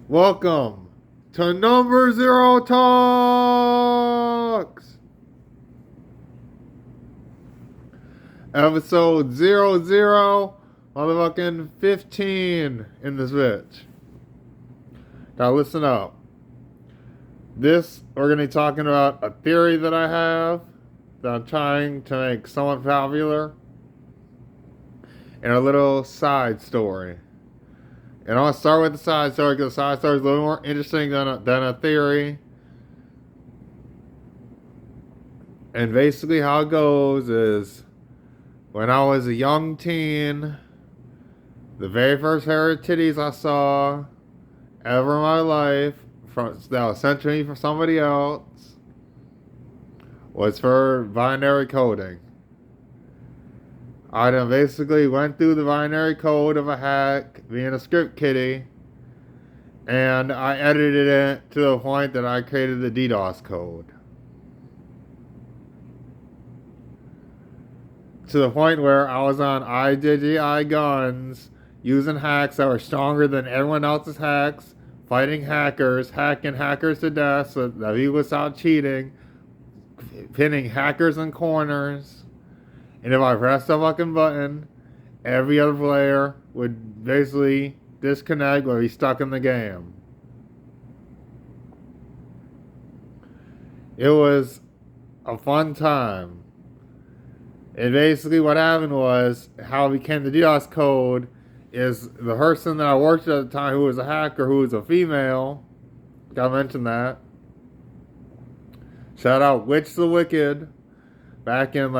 Welcome to Number Zero Talks, episode 00 motherfucking 15 in this bitch. Now listen up. We're going to be talking about a theory that I have that I'm trying to make somewhat popular, and a little side story. And I'll start with the side story because the side story is a little more interesting than a theory. And basically how it goes is, when I was a young teen, the very first hair of titties I saw ever in my life that was sent to me from somebody else was for binary coding. I then basically went through the binary code of a hack, being a script kiddie, and I edited it to the point that I created the DDoS code. To the point where I was on IJGI guns, using hacks that were stronger than everyone else's hacks, fighting hackers, hacking hackers to death so that he would stop cheating, pinning hackers in corners. And if I pressed the fucking button, every other player would basically disconnect or be stuck in the game. It was a fun time. And basically what happened was, how it became the DDoS code is the person that I worked with at the time, who was a hacker, who was a female, gotta mention that. Shout out Witch the Wicked. Back in the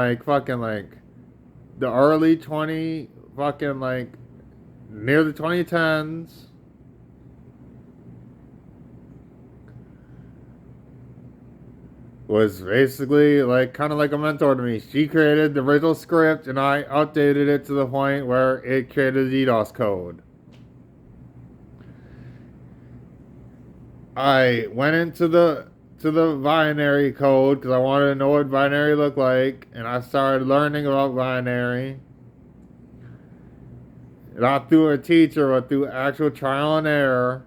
early near the 2010s. Was basically kind of like a mentor to me. She created the original script and I updated it to the point where it created the DDoS code. I went into the binary code because I wanted to know what binary looked like, and I started learning about binary. Not through a teacher, but through actual trial and error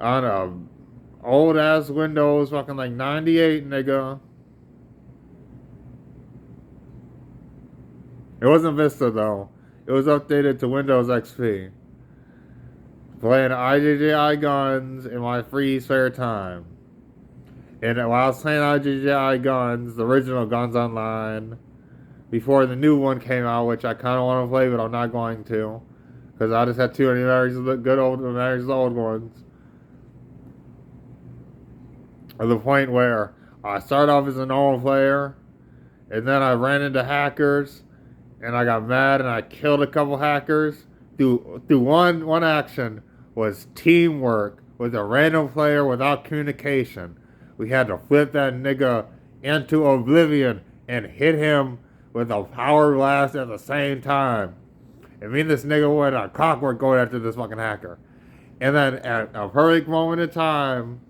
on a old ass Windows 98, nigga. It wasn't Vista though. It was updated to Windows XP. Playing IJJI guns in my free spare time. And while I was playing IJJI guns, the original Guns Online, before the new one came out, which I kind of want to play, but I'm not going to, because I just had too many memories of the old ones. At the point where I started off as a normal player, and then I ran into hackers, and I got mad, and I killed a couple hackers. Through one action was teamwork with a random player without communication. We had to flip that nigga into oblivion and hit him with a power blast at the same time. And me and this nigga went on clockwork going after this fucking hacker. And then at a perfect moment in time,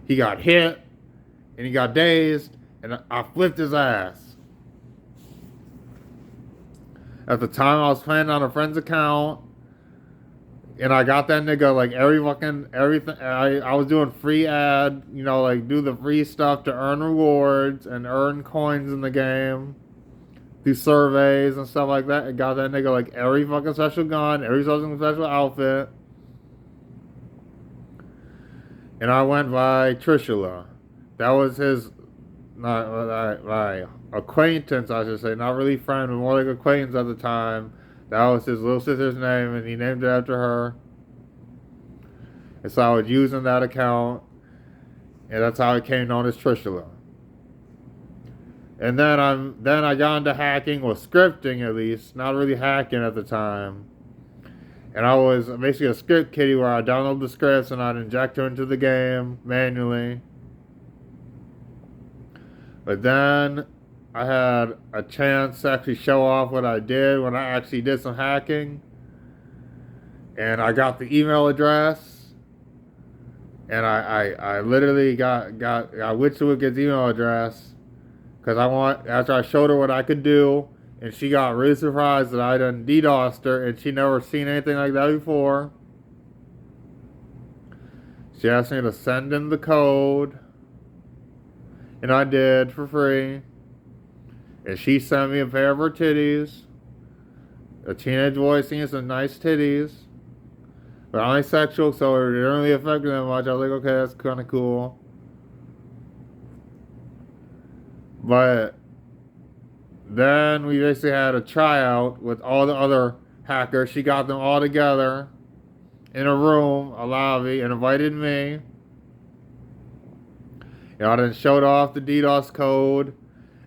he got hit and he got dazed and I flipped his ass. At the time I was playing on a friend's account, and I got that nigga everything. I was doing free ad, do the free stuff to earn rewards and earn coins in the game, do surveys and stuff like that. And got that nigga every fucking special gun, every special outfit. And I went by Trishula. That was his, my acquaintance, I should say, not really friend, but more like acquaintance at the time. That was his little sister's name, and he named it after her. And so I was using that account, and that's how it came known as Trishula. And then I got into hacking, or scripting at least, not really hacking at the time. And I was basically a script kiddie where I'd download the scripts and I'd inject them into the game manually. But then I had a chance to actually show off what I did when I actually did some hacking. And I got the email address. And I literally got Witchwood's email address. Because after I showed her what I could do, and she got really surprised that I done DDoSed her, and she never seen anything like that before. She asked me to send in the code, and I did for free. And she sent me a pair of her titties. A teenage boy seeing some nice titties. But only sexual, so it didn't really affect me that much. I was like, okay, that's kind of cool. But then we basically had a tryout with all the other hackers. She got them all together in a room, a lobby, and invited me. Then showed off the DDoS code,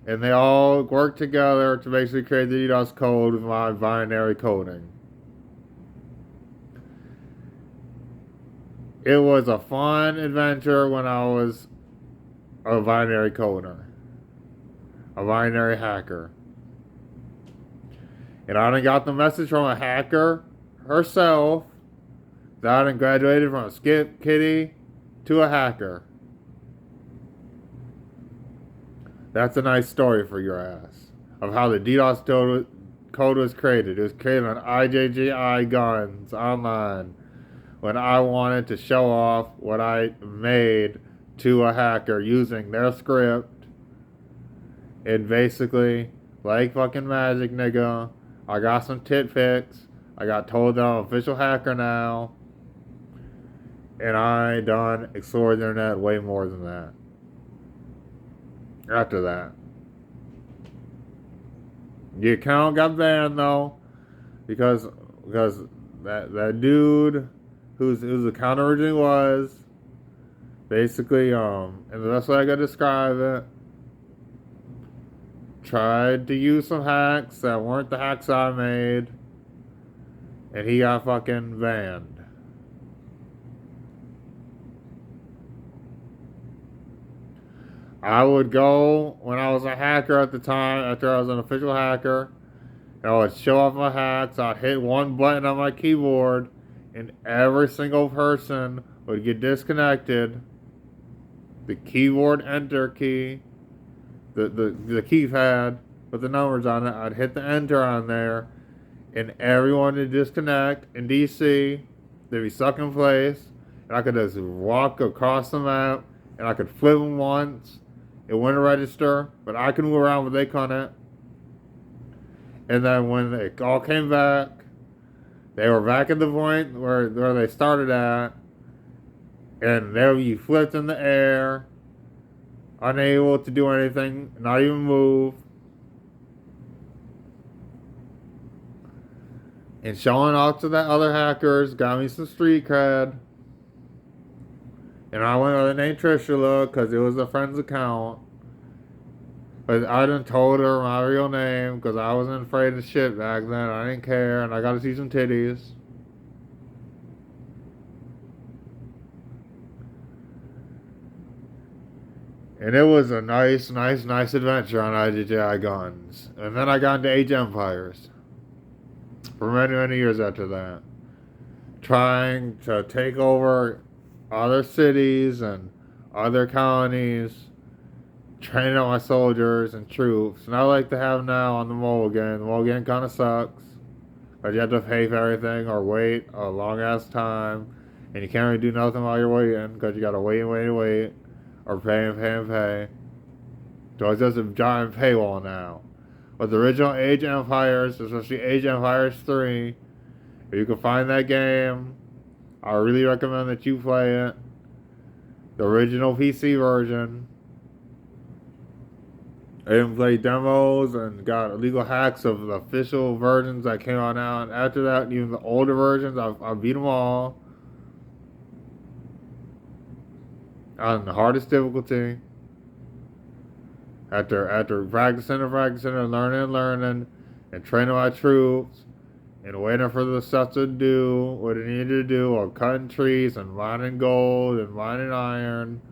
and they all worked together to basically create the DDoS code with my binary coding. It was a fun adventure when I was a binary coder, a binary hacker. And I done got the message from a hacker herself that I done graduated from a skip kitty to a hacker. That's a nice story for your ass of how the DDoS code was created. It was created on IJGI Guns online when I wanted to show off what I made to a hacker using their script. And basically, like fucking magic, nigga, I got some tit pics. I got told that I'm an official hacker now. And I done explored the internet way more than that. After that. The account got banned though. Because that dude whose account originally was basically, and the best way I could describe it, tried to use some hacks that weren't the hacks I made, and he got fucking banned. I would go, when I was a hacker at the time, after I was an official hacker, and I would show off my hacks. I'd hit one button on my keyboard, and every single person would get disconnected. The keyboard enter key, the keypad with the numbers on it, I'd hit the enter on there, and everyone would disconnect in DC. They'd be stuck in place, and I could just walk across the map, and I could flip them once. It wouldn't register, but I could move around, but they couldn't. And then when it all came back, they were back at the point where they started at, and they would be flipped in the air, unable to do anything, not even move. And showing off to the other hackers got me some street cred. And I went with the name Richlynd because it was a friend's account. But I done told her my real name because I wasn't afraid of shit back then. I didn't care, and I got to see some titties. And it was a nice adventure on IJGI Guns. And then I got into Age of Empires for many years after that, trying to take over other cities and other colonies, training up my soldiers and troops. And I like to have now on the mobile game. The mobile game kind of sucks, but you have to pay for everything or wait a long ass time, and you can't really do nothing while you're waiting because you gotta wait, or pay. So it's just a giant paywall now. But the original Age of Empires, especially Age of Empires 3, if you can find that game, I really recommend that you play it. The original PC version. I even played demos and got illegal hacks of the official versions that came on out. After that, even the older versions, I beat them all on the hardest difficulty. After practicing and learning, and training my troops, and waiting for the stuff to do what it needed to do, or cutting trees and mining gold and mining iron,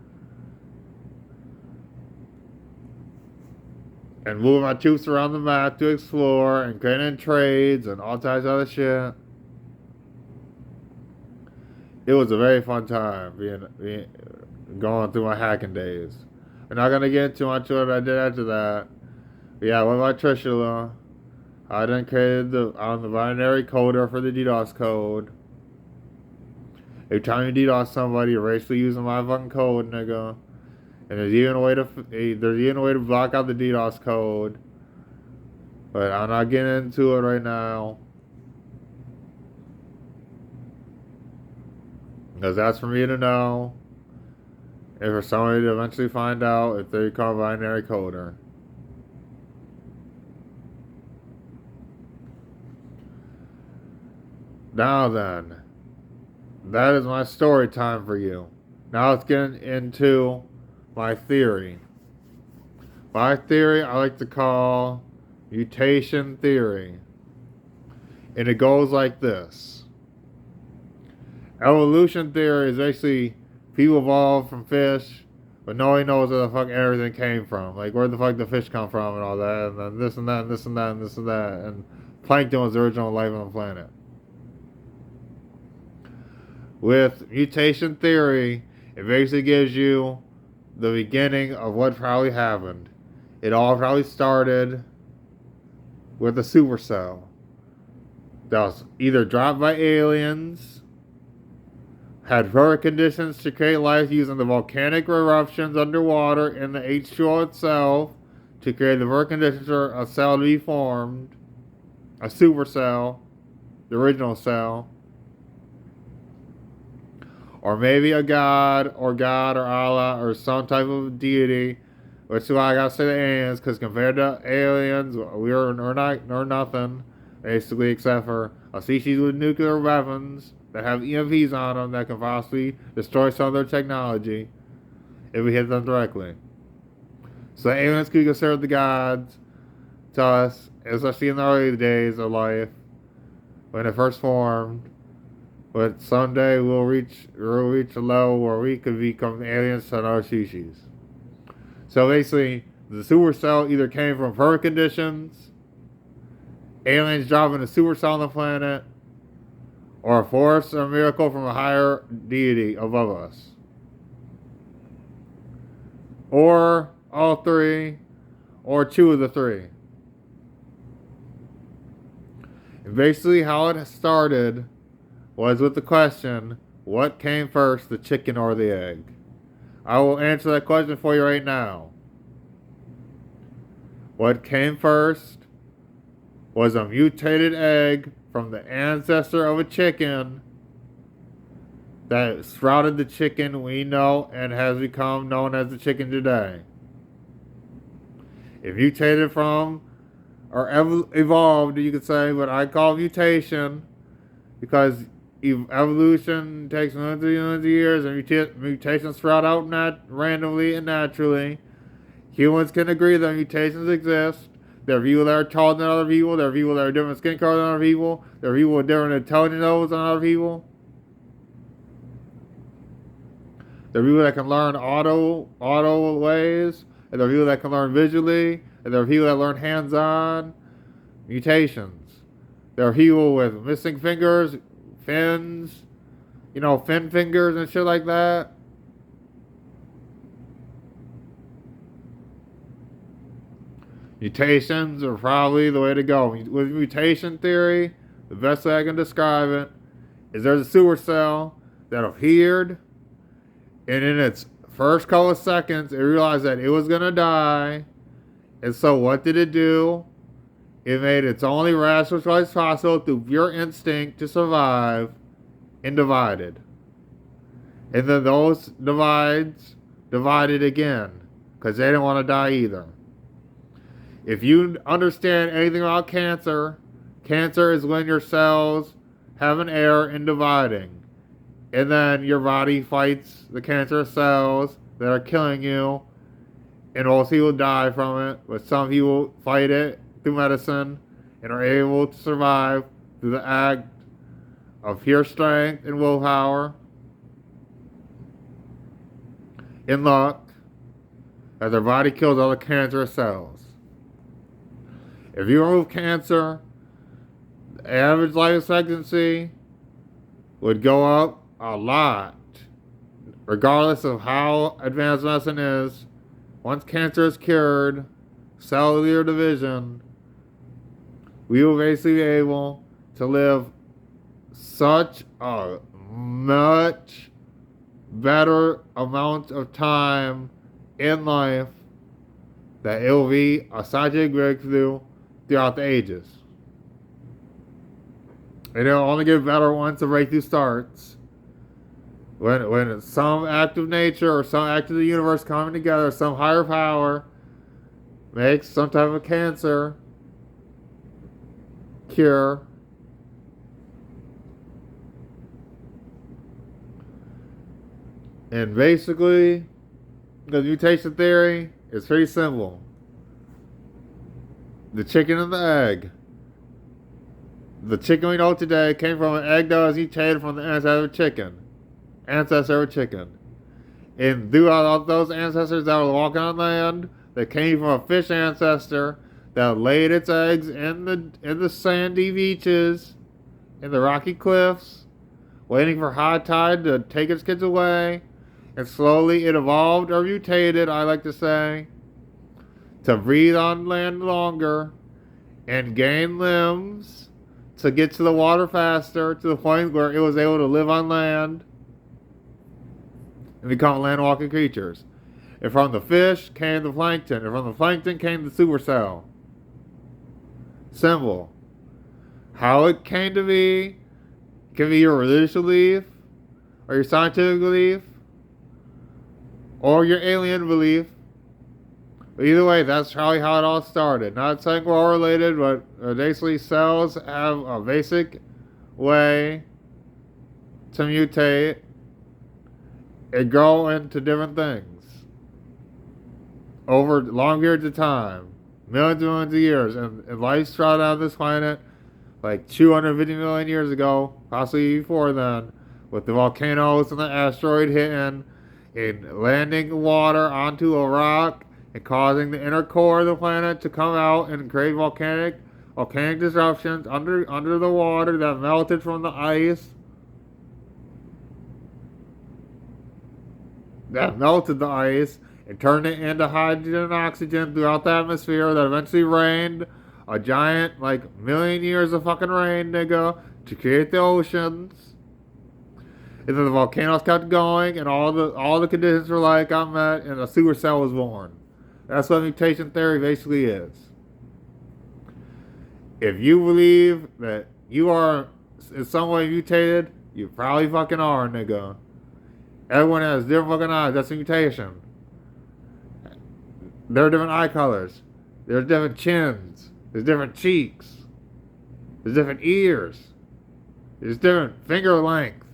and moving my troops around the map to explore and creating trades and all types of other shit. It was a very fun time being going through my hacking days. I'm not gonna get too much of what I did after that. But yeah, with my Richlynd, I then created the binary coder for the DDoS code. Every time you DDoS somebody, you're basically using my fucking code, nigga. And there's even a way to block out the DDoS code. But I'm not getting into it right now. Because that's for me to know. And for somebody to eventually find out if they become a binary coder. Now then, that is my story time for you. Now let's get into my theory. My theory I like to call mutation theory. And it goes like this. Evolution theory is basically people evolved from fish, but nobody knows where the fuck everything came from. Like where the fuck the fish come from and all that, and then this and that and this and that and this and that. And plankton was the original life on the planet. With mutation theory, it basically gives you the beginning of what probably happened. It all probably started with a supercell that was either dropped by aliens, had perfect conditions to create life using the volcanic eruptions underwater in the H2O itself to create the perfect conditions for a cell to be formed, a supercell, the original cell. Or maybe a God or Allah or some type of deity, which is why I gotta say the aliens, because compared to aliens, we're nothing, basically, except for a species with nuclear weapons that have EMPs on them that can possibly destroy some of their technology if we hit them directly. So aliens could be considered the gods to us, especially in the early days of life, when it first formed. But someday we'll reach a level where we could become aliens to another species. So basically, the supercell either came from perfect conditions, aliens dropping a supercell on the planet, or a force or miracle from a higher deity above us. Or all three, or two of the three. And basically how it started was with the question, what came first, the chicken or the egg? I will answer that question for you right now. What came first was a mutated egg from the ancestor of a chicken that sprouted the chicken we know and has become known as the chicken today. It mutated from, or evolved, you could say, but I call it mutation because evolution takes millions of years and mutations sprout out randomly and naturally. Humans can agree that mutations exist. There are people that are taller than other people. There are people that are different skin color than other people. There are people with different intelligence levels than other people. There are people that can learn auto ways. And there are people that can learn visually. And there are people that learn hands-on. Mutations. There are people with missing fingers, fins, fin fingers and shit like that. Mutations are probably the way to go. With mutation theory, the best way I can describe it is there's a supercell that appeared, and in its first couple of seconds, it realized that it was going to die. And so what did it do? It made its only rational choice possible through pure instinct to survive and divided. And then those divided again because they didn't want to die either. If you understand anything about cancer, cancer is when your cells have an error in dividing. And then your body fights the cancerous cells that are killing you. And most people die from it, but some people fight it through medicine and are able to survive through the act of pure strength and willpower and luck as their body kills all the cancerous cells. If you remove cancer, the average life expectancy would go up a lot, regardless of how advanced medicine is. Once cancer is cured, cellular division, we will basically be able to live such a much better amount of time in life that it will be a scientific breakthrough throughout the ages. And it'll only get better once the breakthrough starts. When some act of nature or some act of the universe coming together, some higher power makes some type of cancer cure. And basically, the mutation theory is pretty simple. The chicken and the egg. The chicken we know today came from an egg that was mutated from the ancestor of chicken. And throughout those ancestors that were walking on land, they came from a fish ancestor that laid its eggs in the sandy beaches, in the rocky cliffs, waiting for high tide to take its kids away. And slowly it evolved or mutated, I like to say, to breathe on land longer and gain limbs to get to the water faster, to the point where it was able to live on land and become land-walking creatures. And from the fish came the plankton, and from the plankton came the supercell. Simple. How it came to be can be your religious belief, or your scientific belief, or your alien belief. But either way, that's probably how it all started. Not saying we're all related, but basically cells have a basic way to mutate and grow into different things over long periods of time, millions and millions of years. And life started on this planet like 250 million years ago, possibly before then, with the volcanoes and the asteroid hitting and landing water onto a rock and causing the inner core of the planet to come out and create volcanic disruptions under the water that melted from the ice. That melted the ice and turned it into hydrogen and oxygen throughout the atmosphere that eventually rained a giant, like, million years of fucking rain, nigga, to create the oceans. And then the volcanoes kept going, and all the conditions were like got met, and a supercell was born. That's what mutation theory basically is. If you believe that you are in some way mutated, you probably fucking are, nigga. Everyone has different fucking eyes. That's a mutation. There are different eye colors. There's different chins. There's different cheeks. There's different ears. There's different finger length.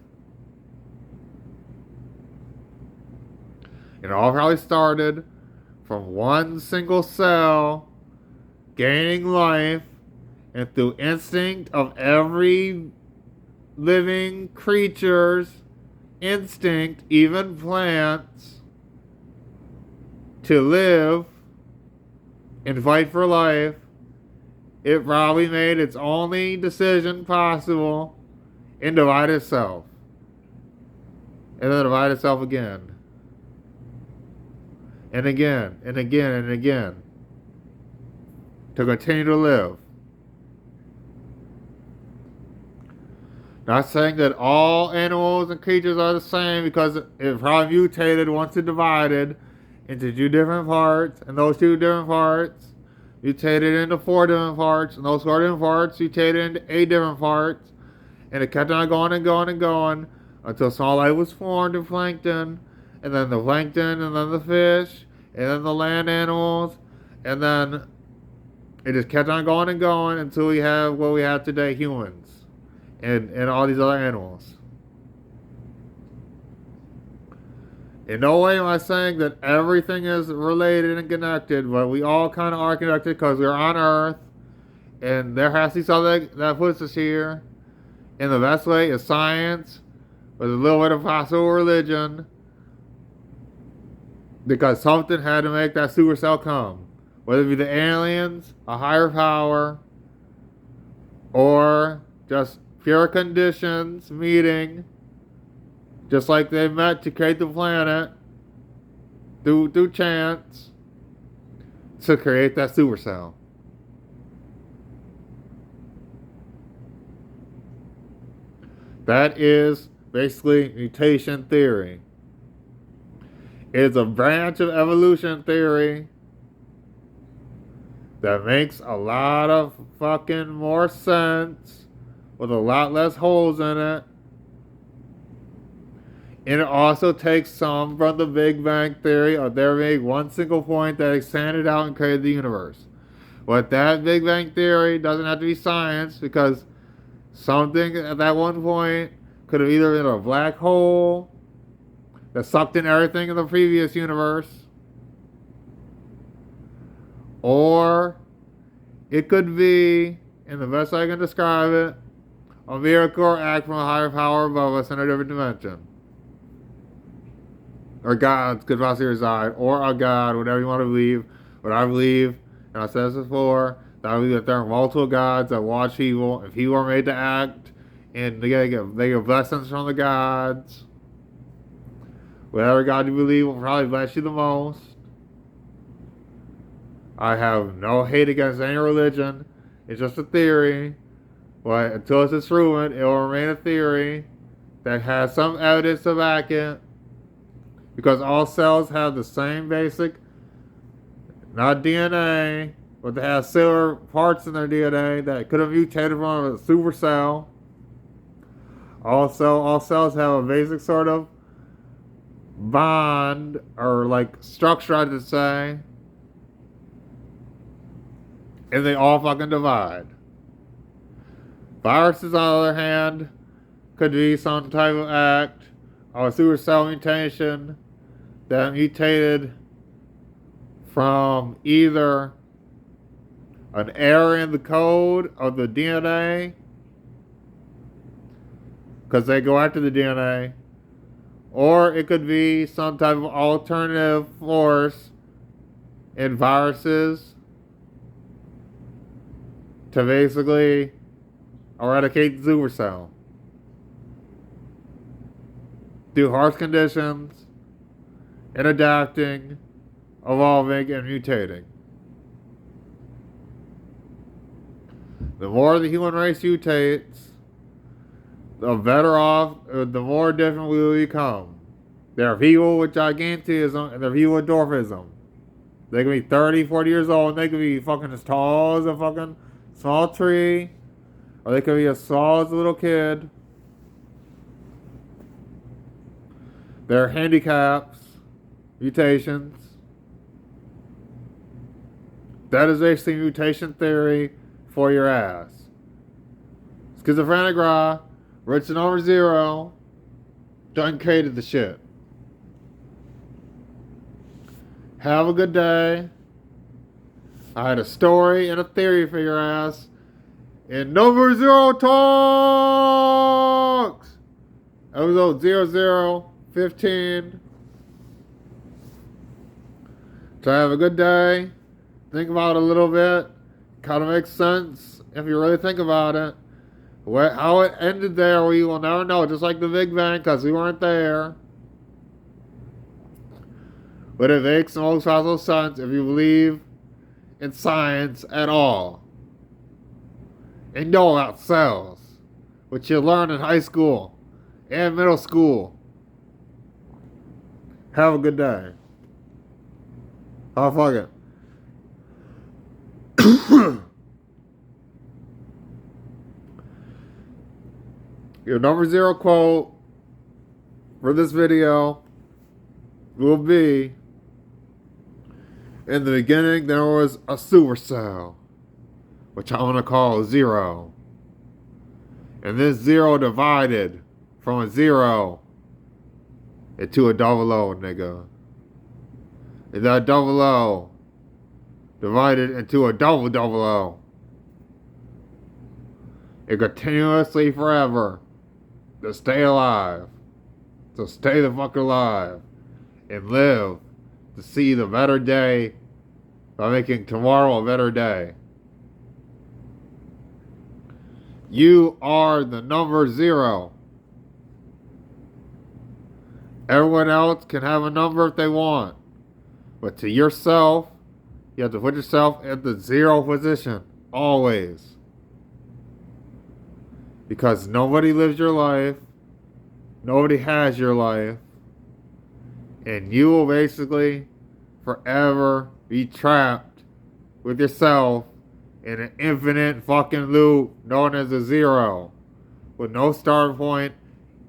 It all probably started from one single cell gaining life, and through instinct of every living creature's instinct, even plants, to live and fight for life, it probably made its only decision possible and divide itself. And then divide itself again. And again, and again, and again. To continue to live. Not saying that all animals and creatures are the same, because it probably mutated once it divided into two different parts, and those two different parts mutated into 4 different parts, and those 4 different parts mutated into 8 different parts, and it kept on going and going and going until small life was formed in plankton, and then the plankton, and then the fish, and then the land animals, and then it just kept on going and going until we have what we have today, humans, and all these other animals. In no way am I saying that everything is related and connected, but we all kind of are connected because we're on Earth, and there has to be something that puts us here. And the best way is science, with a little bit of possible religion, because something had to make that supercell come. Whether it be the aliens, a higher power, or just pure conditions meeting, just like they met to create the planet through chance, to create that supercell. That is basically mutation theory. It's a branch of evolution theory that makes a lot of fucking more sense with a lot less holes in it. And it also takes some from the Big Bang Theory of there being one single point that expanded out and created the universe. But that Big Bang Theory doesn't have to be science, because something at that one point could have either been a black hole that sucked in everything in the previous universe, or it could be, and the best I can describe it, a miracle or act from a higher power above us in a different dimension. Or gods could possibly reside, or a god, whatever you want to believe. What I believe, and I said this before, that I believe that there are multiple gods that watch people. If people are made to act, and they get blessings from the gods, whatever god you believe will probably bless you the most. I have no hate against any religion. It's just a theory. But until it's proven, it will remain a theory that has some evidence to back it. Because all cells have the same basic, not DNA, but they have similar parts in their DNA that could have mutated from a supercell. Also, all cells have a basic sort of bond, or like structure, I should say. And they all fucking divide. Viruses, on the other hand, could be some type of act of a supercell mutation that mutated from either an error in the code of the DNA, because they go after the DNA, or it could be some type of alternative force in viruses to basically eradicate the supercell through harsh conditions, and adapting, evolving, and mutating. The more the human race mutates, the better off, the more different we will become. There are people with gigantism, and there are people with dwarfism. They can be 30, 40 years old, and they can be fucking as tall as a fucking small tree, or they can be as small as a little kid. There are handicaps, mutations. That is basically mutation theory for your ass. Skitsaphranicra, Richlynd over 0, done created the shit. Have a good day. I had a story and a theory for your ass in Number 0 Talks! Episode 0015. So have a good day. Think about it a little bit. Kind of makes sense if you really think about it. How it ended there, we will never know. Just like the Big Bang, because we weren't there. But it makes the most possible sense if you believe in science at all. And know about cells, which you learn in high school and middle school. Have a good day. Oh, fuck it. Your Number 0 quote for this video will be, in the beginning there was a supercell, which I'm going to call 0. And this 0 divided from a 0 into a 00, nigga. And that 00 divided into a 000. And continuously forever to stay alive. So stay the fuck alive. And live to see the better day by making tomorrow a better day. You are the Number 0. Everyone else can have a number if they want. But to yourself, you have to put yourself at the 0 position. Always. Because nobody lives your life. Nobody has your life. And you will basically forever be trapped with yourself in an infinite fucking loop known as a zero. With no start point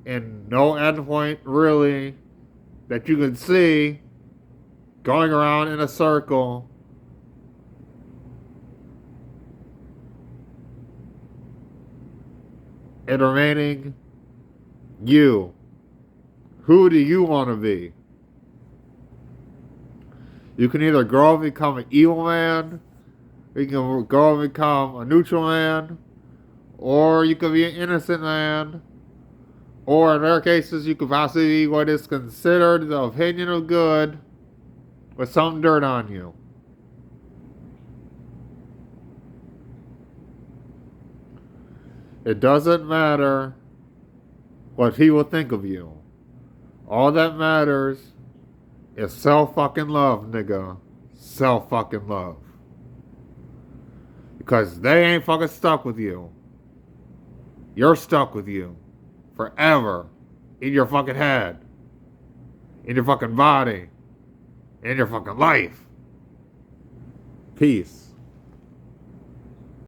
and no end point really that you can see, going around in a circle. And remaining you. Who do you want to be? You can either grow and become an evil man, or you can grow and become a neutral man, or you could be an innocent man, or in rare cases you could possibly be what is considered the opinion of good with some dirt on you. It doesn't matter what people think of you. All that matters is self-fucking-love, nigga. Self-fucking-love. Because they ain't fucking stuck with you. You're stuck with you. Forever. In your fucking head. In your fucking body. In your fucking life. Peace.